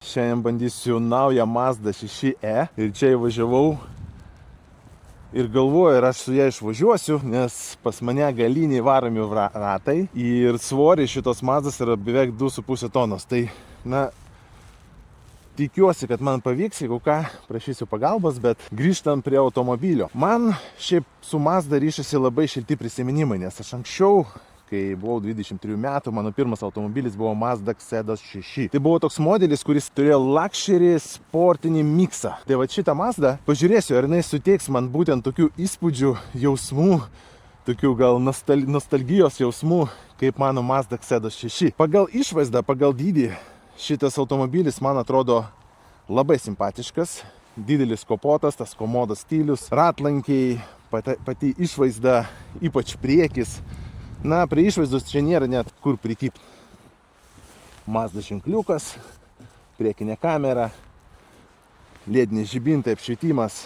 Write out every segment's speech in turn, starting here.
Šiandien bandysiu naują Mazda 6e ir čia įvažiavau ir galvoju, ar aš su ją išvažiuosiu, nes pas mane galiniai varomi ratai ir svoris šitos Mazdas yra beveik 2,5 tonos. Tai, tikiuosi, kad man pavyks, jeigu ką, prašysiu pagalbos, bet grįžtant prie automobilio. Man šiaip su Mazda ryšasi labai šilti prisiminimai, nes aš anksčiau, kai buvau 23 metų, mano pirmas automobilis buvo Mazda Xedos 6. Tai buvo toks modelis, kuris turėjo luxury sportinį miksą. Tai va šitą Mazdą pažiūrėsiu, ar jinai suteiks man būtent tokių įspūdžių, jausmų, tokių gal nostalgijos jausmų, kaip mano Mazda Xedos 6. Pagal išvaizdą, pagal dydį, šitas automobilis man atrodo labai simpatiškas. Didelis kapotas, tas komodos stilius, ratlankiai, pati išvaizda, ypač priekis. Prie išvaizdos čia nėra net kur prikipti. Mazda ženkliukas, priekinė kamera, lediniai žibintai, apšvietimas.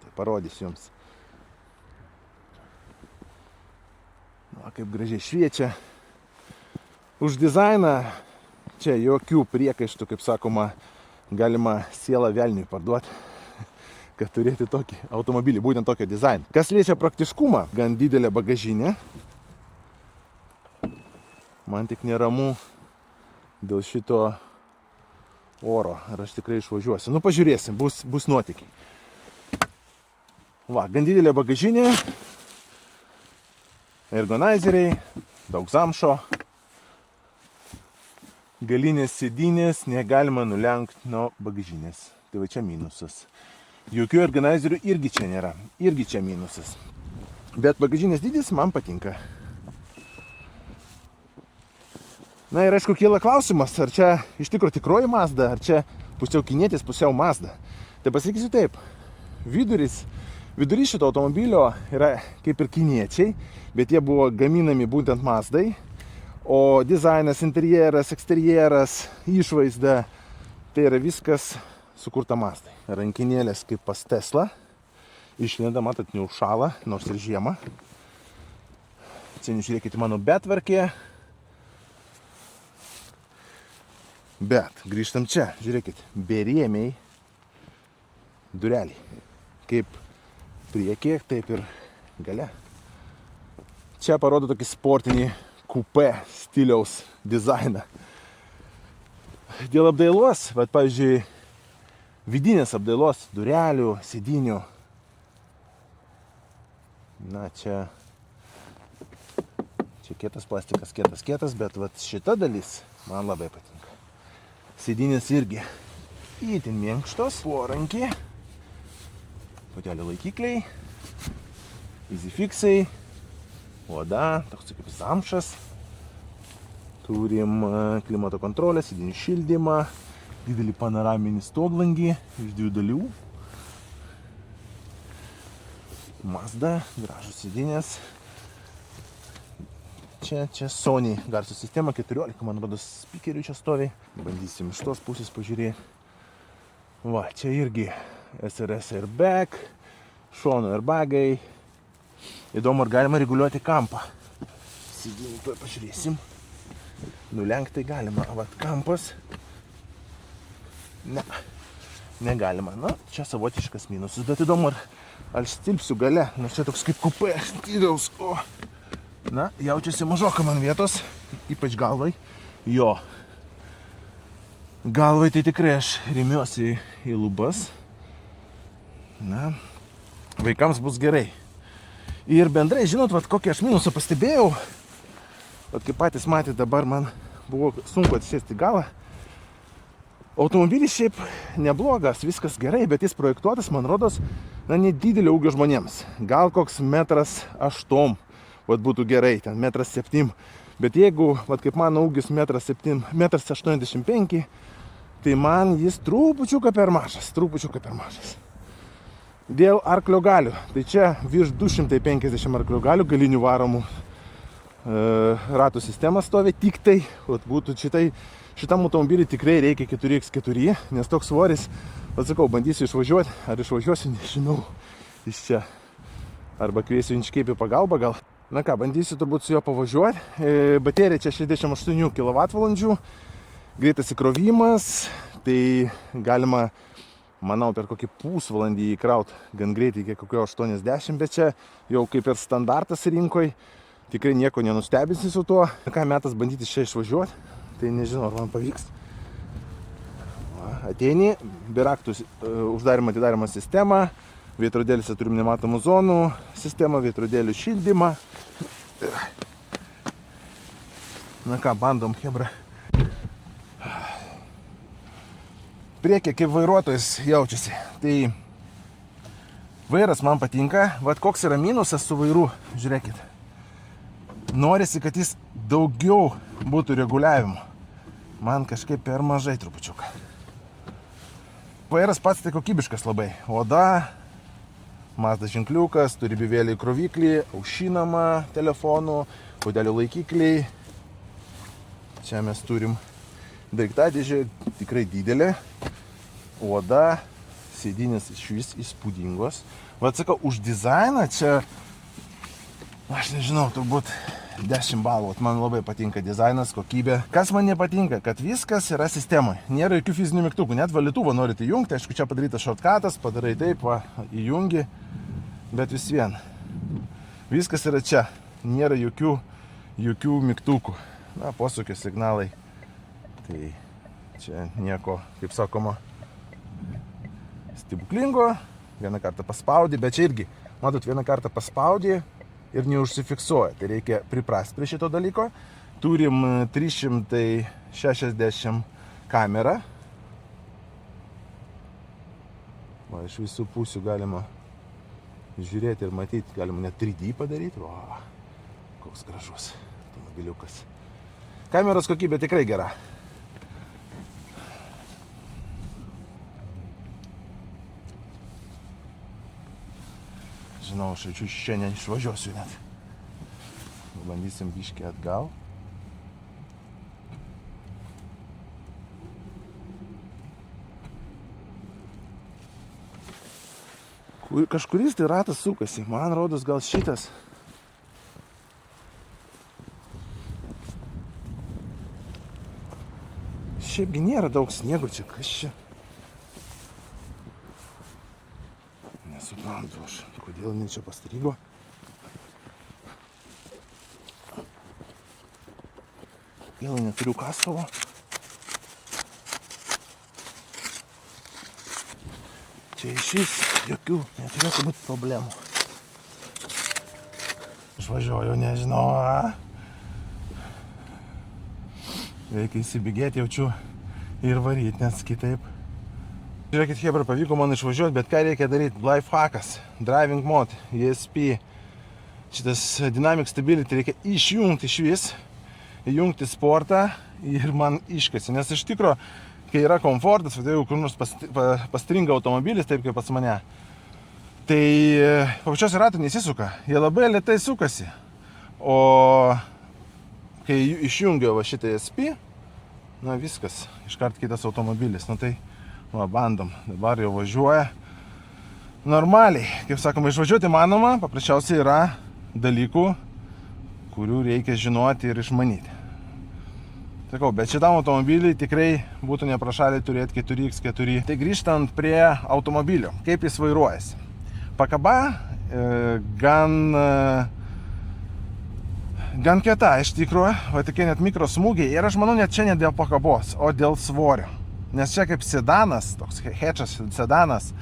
Tai parodysiu jums. Kaip gražiai šviečia. Už dizainą čia jokių priekaištų, kaip sakoma, galima sielą velniui parduoti, kad turėti tokį automobilį, būtent tokio dizainą. Kas liečia praktiškumą, gan didelė bagažinė. Man tik neramu dėl šito oro, ar aš tikrai išvažiuosiu. Pažiūrėsim, bus nuotykiai. Gan didelė bagažinė, ergonizeriai, daug zamšo, galinės sėdynės, negalima nulenkti nuo bagažinės. Tai va čia minusas. Jokių ergonizerių irgi čia nėra, irgi čia minusas. Bet bagažinės dydis man patinka. Ir aišku, kyla klausimas, ar čia iš tikro tikroji Mazda, ar čia pusiau kinietis, pusiau Mazda. Tai pasakysiu taip, vidurys šito automobilio yra kaip ir kiniečiai, bet jie buvo gaminami būtent Mazdai, o dizainas, interjeras, eksterjeras, išvaizda, tai yra viskas sukurta Mazdai. Rankinėlės kaip pas Tesla, išlenda, matot, neužšąla, nors ir žiemą. Čia žiūrėkite mano betvarkė. Bet grįžtam čia, žiūrėkit, berėmiai dureliai. Kaip priekyje, taip ir gale. Čia parodo tokį sportinį kupė stiliaus dizainą. Dėl apdailos, bet, pavyzdžiui, vidinės apdailos, durelių, sėdinių. Čia kietas plastikas, kietas, bet šita dalis man labai patinka. Sėdynės irgi itin minkštos, porankiai, potelio laikikliai, izifixai, oda, toks kaip zamšas. Turim klimato kontrolę, sėdinių šildymą, didelį panoraminį stoglangį iš 2 dalių. Mazda, gražus sėdynės. Čia Sony garso sistema, 14, man rodos, speakerių čia stovi. Bandysim iš tos pusės pažiūrėti. Čia irgi SRS airbag, šono airbagai. Įdomu, ar galima reguliuoti kampą. Sėdėjim, tuoj pažiūrėsim. Nulenkti galima, kampas. Negalima. Čia savotiškas minusas, bet įdomu, ar stilpsiu gale, nors čia toks kaip kupė stiliaus. Jaučiasi mažoka man vietos, ypač galvai. Galvai tai tikrai aš remiuosi į lubas. Vaikams bus gerai. Ir bendrai, žinot, kokį aš minusą pastebėjau, kaip patys matėte, dabar man buvo sunku atsisėsti galą. Automobilis šiaip neblogas, viskas gerai, bet jis projektuotas, man rodos, nedidelio ūgio žmonėms. Gal koks 1,8 m. Būtų gerai, ten 1,7 m. Bet jeigu, kaip mano ūgis 1,85 m, tai man jis trupučiuką per mažas. Dėl arklio galių, tai čia virš 250 arklio galių galinių varomų ratų sistema stovi, tik tai, būtų šitam automobiliui tikrai reikia 4x4, nes toks svoris, bandysiu išvažiuoti, ar išvažiuosiu, nežinau, iš čia. Arba kviesiu inčkeipių pagalbą gal. Bandysiu turbūt su juo pavažiuoti. Baterija čia 68 kWh Greitas įkrovimas, tai galima, manau, per kokį pusvalandį įkraut gan greitai iki kokio 80, bet čia jau kaip ir standartas rinkoj, tikrai nieko nenustebinsi su tuo. Ką metas bandyti čia išvažiuoti, tai nežinau, ar man pavyks. Ateini, be raktų uždarimo atidarimo sistema, veidrodėliuose turim nematomų zonų sistemą, veidrodėlių šildymą. Na ką, bandom, hebra. Priekį kaip vairuotojas jaučiasi. Tai vairas man patinka. Vat koks yra minusas su vairu, žiūrėkit. Norisi, kad jis daugiau būtų reguliavimo. Man kažkaip per mažai trupučiuką. Vairas pats tai kokybiškas labai. Oda, Mazda ženkliukas, turi bivėlį kroviklį, aušinama telefonų, puodelių laikikliai. Čia mes turim daiktadėžę, tikrai didelė. Oda, sėdynės išvis įspūdingos. Vat sakau, už dizainą čia, aš nežinau, turbūt 10 balų. Man labai patinka dizainas, kokybė. Kas man nepatinka, kad viskas yra sistemoje. Nėra jokių fizinių mygtukų. Net valytuvą norite įjungti. Aišku, čia padarytas shortcutas, padarai taip, va, įjungi. Bet vis vien. Viskas yra čia. Nėra jokių mygtukų. Na, posūkio signalai. Tai čia nieko, kaip sakoma, stebuklingo. Vieną kartą paspaudė, bet čia irgi, matot, vieną kartą paspaudė ir neužsifiksuoja. Tai reikia priprasti prie šito dalyko. Turim 360 kamerą. Va, iš visų pusių galima žiūrėti ir matyti. Galima net 3D padaryti. Va, koks gražus automobiliukas. Kameros kokybė tikrai gera. Žinau, aš jaučiu, šiandien išvažiuosiu net. Bandysim biškį atgal. Kažkuris tai ratas sukasi. Man rodos gal šitas. Šiaipgi nėra daug sniego čia. Kas čia? Nesuprantu aš, kodėl jinai čia pastrigo. Vėl neturiu kastuvo. Čia išvis jokių neturėtų būti problemų. Išvažiuoju, nežinau. Reikia įsibėgėti, jaučiu ir varyti, nes kitaip. Žiūrėkit, hebra, pavyko man išvažiuoti, bet ką reikia daryti? Lifehackas, driving mode, ESP. Šitas Dynamic Stability reikia išjungti išvis, įjungti sportą ir man iškasi. Nes iš tikro, kai yra komfortas, tai jau kur nors pastringa automobilis, taip kaip pas mane, tai paprasčiausiai ratai nesisuka, jie labai lėtai sukasi. O kai išjungiau va šitą ESP, na viskas, iškart kitas automobilis. Nu tai, va, bandom, dabar jau važiuoja normaliai. Kaip sakoma, išvažiuoti manoma, paprasčiausiai yra dalykų, kurių reikia žinoti ir išmanyti. Sakau, bet šitam automobiliui tikrai būtų neprašaliai turėti 4x4. Tai grįžtant prie automobilio, kaip jis vairuojasi. Pakaba gan kieta iš tikrųjų, va tokie net mikrosmūgiai. Ir aš manau, net čia ne dėl pakabos, o dėl svorio. Nes čia kaip sedanas, toks hatchas sedanas.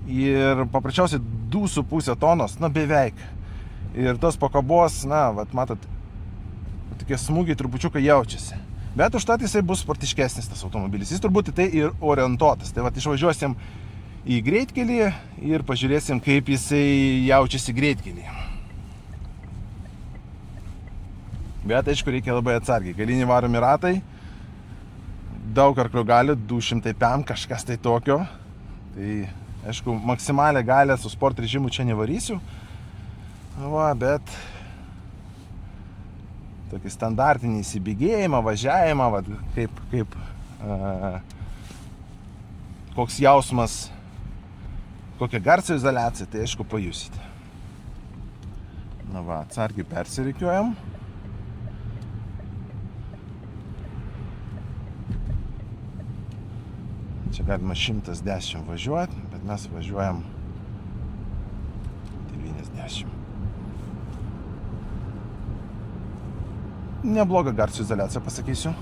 Ir paprasčiausiai 2,5 tonos, na beveik. Ir tos pakabos, na, vat matot, tokie smūgiai trupučiuką jaučiasi. Bet užtat jisai bus sportiškesnis tas automobilis. Jis turbūt į tai ir orientuotas. Tai vat išvažiuosim į greitkelį ir pažiūrėsim, kaip jisai jaučiasi greitkelį. Bet aišku, reikia labai atsargiai. Galiniai varomi ratai, daug arklių gali, 200 pm, kažkas tai tokio. Tai aišku, maksimalę galę su sport režimu čia nevarysiu. Va, bet tokį standartinį įsibėgėjimą, važiavimą, va, kaip koks jausmas, kokia garso izoliacija, tai aišku pajusite. Na va, atsargiai persirikiuojam. Čia galima 110 važiuoti, bet mes važiuojam 90. Nebloga garso izoliacija, pasakysiu.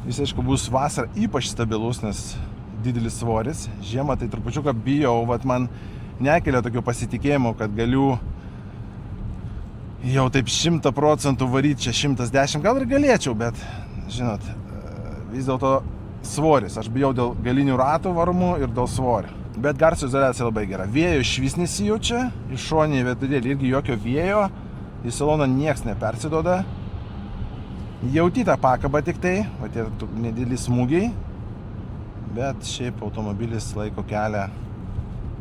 Jis, aišku, bus vasarą ypač stabilus, nes didelis svoris. Žiemą tai trupučiuką bijau, vat man nekelia tokio pasitikėjimo, kad galiu jau taip 100% varyti čia 110. Gal ir galėčiau, bet, žinot, vis dėlto svoris. Aš bijau dėl galinių ratų varumų ir dėl svorio. Bet garso izoliacija labai gera. Vėjo išvis nesijaučia, iš šoniniai vietudėlį irgi jokio vėjo, į saloną nieks nepersiduoda. Jauti tą pakabą tik tai, va tie nedideli smūgiai, bet šiaip automobilis laiko kelią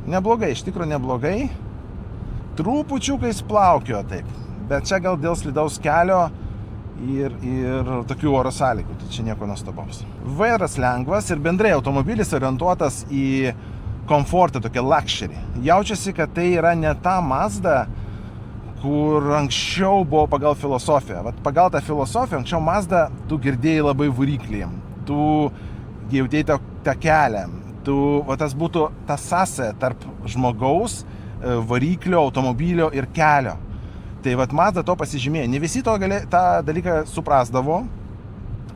neblogai, iš tikro neblogai. Trupučiukais plaukio taip, bet čia gal dėl slidaus kelio ir tokių oro sąlygų, tai čia nieko nuostabaus. Vairas lengvas ir bendrai automobilis orientuotas į komfortą, tokia luxury. Jaučiasi, kad tai yra ne ta Mazda, kur anksčiau buvo pagal filosofiją. Vat pagal tą filosofiją, anksčiau Mazda, tu girdėjai labai variklį, tu jautėjai tą kelią, tas būtų ta sąsaja tarp žmogaus, variklio, automobilio ir kelio. Tai vat Mazda to pasižymėjo. Ne visi tą dalyką suprasdavo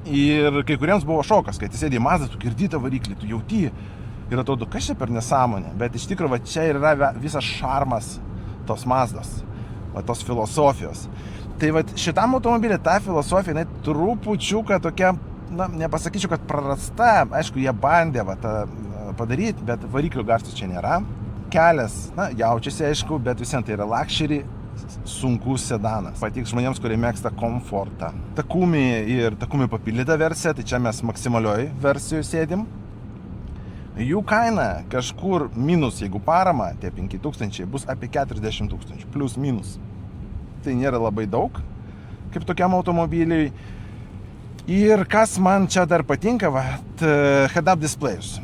ir kai kuriems buvo šokas, kad jis sėdė į Mazdą, tu girdi tą variklį, tu jauti ir atrodo, kas čia per nesąmonė. Bet iš tikrųjų, va čia yra visas šarmas tos Mazdos, va tos filosofijos. Tai va šitam automobilį ta filosofija, jinai trupučiuką tokia, na, nepasakyčiau, kad prarasta. Aišku, jie bandė va tą padaryti, bet variklių garso čia nėra. Kelias, na, jaučiasi, aišku, bet visiems tai yra luxury, sunkus sedanas. Patiks žmonėms, kurie mėgsta komfortą. Takumi ir Takumi papildyta versija, tai čia mes maksimalioj versijoje sėdim. Jų kaina kažkur minus, jeigu parama, tie 5000, bus apie 40 000, plus minus. Tai nėra labai daug, kaip tokiam automobiliui. Ir kas man čia dar patinka, head-up displejus.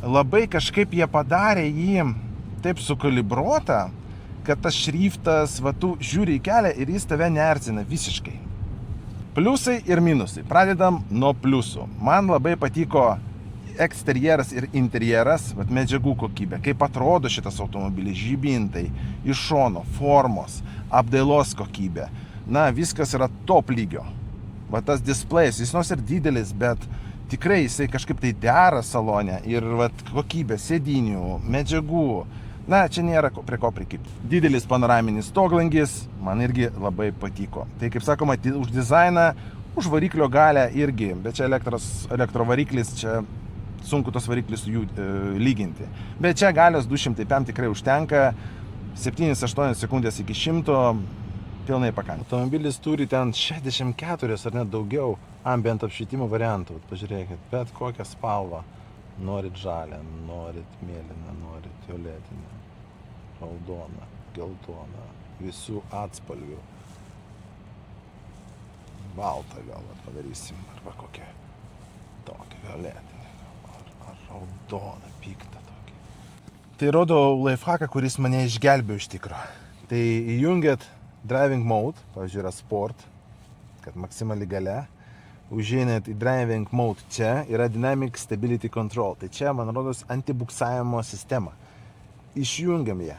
Labai kažkaip jie padarė jį taip sukalibruotą, kad tas šriftas, tu žiūri į kelią ir jis tave neerzina visiškai. Pliusai ir minusai. Pradedam nuo pliusų. Man labai patiko eksterjeras ir interjeras, medžiagų kokybė. Kaip atrodo šitas automobilis, žibintai, iš šono, formos, apdailos kokybė. Na, viskas yra top lygio. Tas displejus, jis nors ir didelis, bet tikrai jisai kažkaip tai dera salone ir kokybė, sėdinių, medžiagų. Na, čia nėra prie ko prikibti. Didelis panoraminis stoglangis, man irgi labai patiko. Tai kaip sakoma, už dizainą, už variklio galę irgi, bet čia elektrovariklis, čia sunku tos variklis jų lyginti. Bet čia galios 200 PM tikrai užtenka, 7-8 sekundės iki 100 pilnai pakanka. Automobilis turi ten 64 ar net daugiau ambient apšvietimo variantų. Pažiūrėkit, bet kokią spalvą. Norit žalią, norit mėlyną, norit violetinę, raudoną, geltoną, visų atspalvių. Baltą gal padarysim, arba kokią tokią violetinę, ar raudoną, piktą tokį. Tai rodo lifehacką, kuris mane išgelbėjo iš tikro. Tai įjungiat driving mode, pavyzdžiui, yra sport, kad maksimali galia. Užeinat į driving mode, čia yra Dynamic Stability Control. Tai čia, man rodos, antibuksavimo sistema. Išjungiam ją.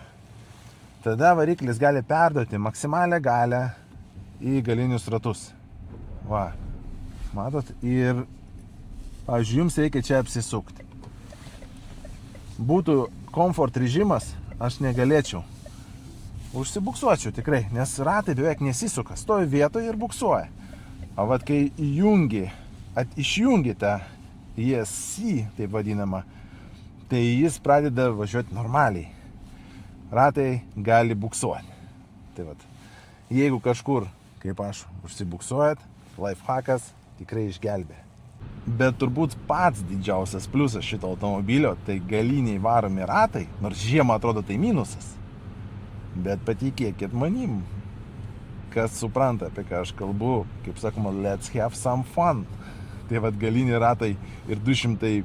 Tada variklis gali perduoti maksimalią galią į galinius ratus. Va, matot? Ir, pavyzdžiui, jums reikia čia apsisukti. Būtų komfort režimas, aš negalėčiau. Užsibuksuočiau tikrai, nes ratai beveik nesisuka. Stovi vietoje ir buksuoja. O kai išjungi tą ESC, taip vadinamą, tai jis pradeda važiuoti normaliai. Ratai gali buksuoti. Tai jeigu kažkur, kaip aš, užsibuksuojat, lifehackas tikrai išgelbė. Bet turbūt pats didžiausias pliusas šito automobilio, tai galiniai varomi ratai, nors žiemą atrodo tai minusas. Bet patikėkit manim, kas supranta, apie ką aš kalbu, kaip sakoma, let's have some fun. Tai galiniai ratai ir 200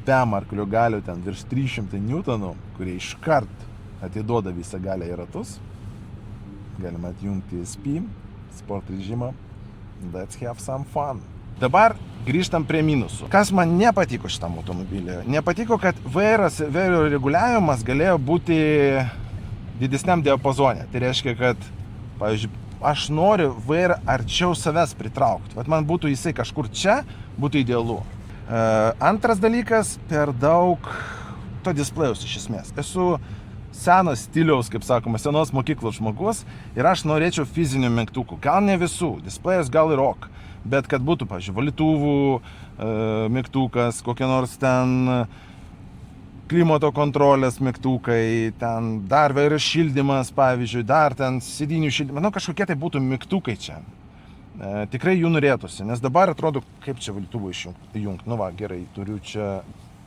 PM arklio galių, ten virš 300 Newtonų, kurie iškart atiduoda visą galią į ratus. Galima atjungti SP, sport režimą. Let's have some fun. Dabar Grįžtam prie minusų. Kas man nepatiko šitam automobiliui? Nepatiko, kad vairo reguliavimas galėjo būti didesniam diapazone. Tai reiškia, kad, pavyzdžiui, aš noriu vairą arčiau savęs pritraukti. Vat man būtų jisai kažkur čia, būtų idealu. Antras dalykas, per daug to displėjaus iš esmės. Esu senas stiliaus, kaip sakoma, senos mokyklos žmogus ir aš norėčiau fizinių mygtukų. Gal ne visų, displėjas gal ir ok. Bet kad būtų, pavyzdžiui, valytuvų mygtukas, kokie nors ten klimato kontrolės mygtukai, ten dar vairo šildymas, pavyzdžiui, dar ten sėdinių šildymas, kažkokie tai būtų mygtukai čia. Tikrai jų norėtųsi, nes dabar atrodo, kaip čia valytuvų išjungti. Nu va, gerai, turiu čia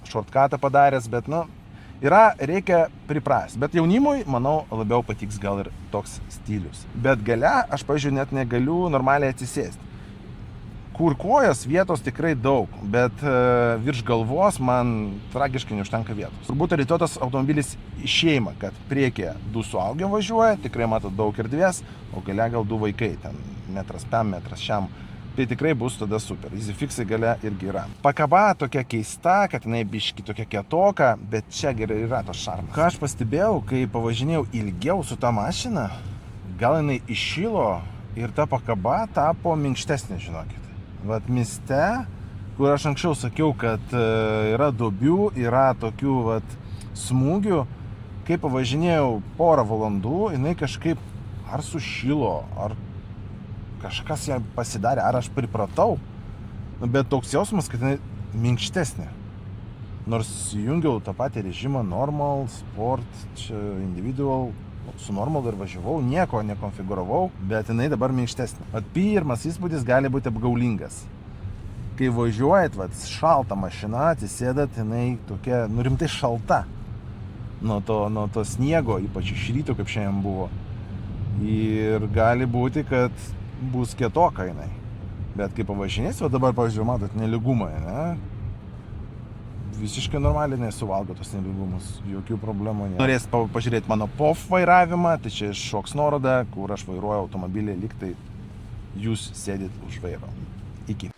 shortcutą padaręs, bet, reikia priprasti. Bet jaunimui, manau, labiau patiks gal ir toks stilius. Bet gale, aš, pavyzdžiui, net negaliu normaliai atsisėsti. Kur kojos vietos tikrai daug, bet virš galvos man tragiškai neužtenka vietos. Turbūt orientuotas automobilis į šeimą, kad priekyje 2 suaugę važiuoja, tikrai matot daug erdvės, o gale gal 2 vaikai, ten metras pem, metras šiam. Tai tikrai bus tada super. EasyFixai gale irgi yra. Pakaba tokia keista, kad jinai biški tokia kietoka, bet čia gerai yra tos šarmas. Ką aš pastebėjau, kai pavažinėjau ilgiau su ta mašina, gal jinai iššilo ir ta pakaba tapo minkštesnė, žinokit. Vat mieste, kur aš anksčiau sakiau, kad yra duobių, yra tokių smūgių, kai pavažinėjau porą valandų, jinai kažkaip ar sušilo, ar kažkas ją pasidarė, ar aš pripratau, bet toks jausmas, kad jinai minkštesnė. Nors jungiau tą patį režimą normal, sport, čia individual, su normal ir važiavau, nieko nekonfiguravau, bet jinai dabar minkštesnė. Pirmas įspūdis gali būti apgaulingas. Kai važiuojat, šalta mašina, atsisėdat, jinai tokia, rimtai šalta. Nuo to sniego, ypač iš ryto, kaip šiandien buvo. Ir gali būti, kad bus kietoka jinai. Bet kai pavažinėsi, dabar, pavyzdžiui, matot nelygumą, ne? Visiškai normaliai nesuvalgo tos neligumus, jokių problemų nėra. Norės pažiūrėti mano POV vairavimą, tai čia šoks nuoroda, kur aš vairuoju automobilį, lyg tai jūs sėdit už vairo. Iki.